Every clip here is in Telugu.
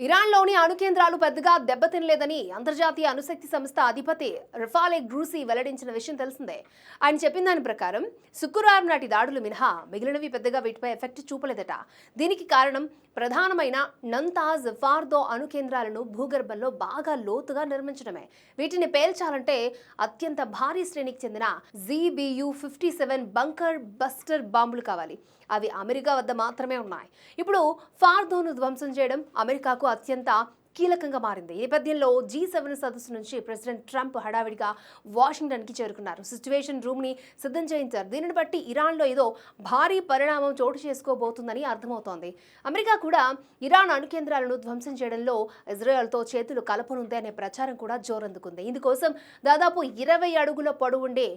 ఇరాన్లోని అణు కేంద్రాలు పెద్దగా దెబ్బతినలేదని అంతర్జాతీయ అణుశక్తి సంస్థ అధిపతి రఫాలే గ్రూసీ వెల్లడించిన విషయం తెలిసిందే. ఆయన చెప్పిన దాని ప్రకారం శుక్రవారం నాటి దాడులు మినహా మిగిలినవి పెద్దగా వీటిపై ఎఫెక్ట్ చూపలేదట. దీనికి కారణం ప్రధానమైన నంతాజ్ ఫార్దో అణు కేంద్రాలను భూగర్భంలో బాగా లోతుగా నిర్మించడమే. వీటిని పేల్చాలంటే అత్యంత భారీ శ్రేణికి చెందిన ZBU-57 బంకర్ బస్టర్ బాంబులు కావాలి. అవి అమెరికా వద్ద మాత్రమే ఉన్నాయి. ఇప్పుడు ఫార్దోను ధ్వంసం చేయడం అమెరికాకు అత్యంత కీలకంగా మారింది. ఈ నేపథ్యంలో G7 సదస్సు నుంచి ప్రెసిడెంట్ ట్రంప్ హడావిడిగా వాషింగ్టన్కి చేరుకున్నారు. సిచ్యువేషన్ రూమ్ని సిద్ధం చేయించారు. దీనిని బట్టి ఇరాన్లో ఏదో భారీ పరిణామం చోటు చేసుకోబోతుందని అర్థమవుతోంది. అమెరికా కూడా ఇరాన్ అణు కేంద్రాలను ధ్వంసం చేయడంలో ఇజ్రాయెల్తో చేతులు కలపనుంది అనే ప్రచారం కూడా జోరందుకుంది. ఇందుకోసం దాదాపు 20 అడుగుల పొడవుండే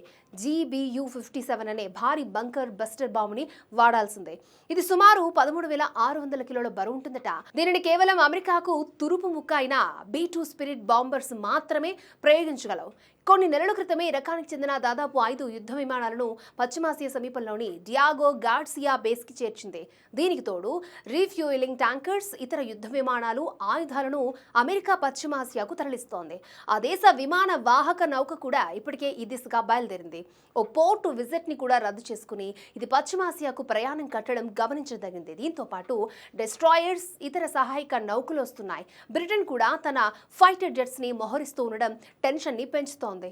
ZBU-57 అనే భారీ బంకర్ బస్టర్ బాంబుని వాడాల్సిందే. ఇది సుమారు 13,600 కిలోల బరువు ఉంటుందట. దీనిని కేవలం అమెరికాకు తురుపు ముక్క అయిన B-2 స్పిరిట్ బాంబర్స్ మాత్రమే ప్రయోగించగలవు. కొన్ని నెలల క్రితమే ఈ రకానికి చెందిన దాదాపు 5 యుద్ధ విమానాలను పశ్చిమాసియా సమీపంలోని డియాగో గార్సియా బేస్కి చేర్చింది. దీనికి తోడు రీఫ్యూయలింగ్ ట్యాంకర్స్, ఇతర యుద్ధ విమానాలు, ఆయుధాలను అమెరికా పశ్చిమాసియాకు తరలిస్తోంది. ఆ దేశ విమాన వాహక నౌక కూడా ఇప్పటికే ఈ దిశగా బయలుదేరింది. ఓ పోర్టు విజిట్ని కూడా రద్దు చేసుకుని ఇది పశ్చిమాసియాకు ప్రయాణం కట్టడం గమనించదగింది. దీంతో పాటు డెస్ట్రాయర్స్, ఇతర సహాయక నౌకలు వస్తున్నాయి. బ్రిటన్ కూడా తన ఫైటర్ జెట్స్ని మోహరిస్తూ ఉండడం టెన్షన్ని పెంచుతోంది.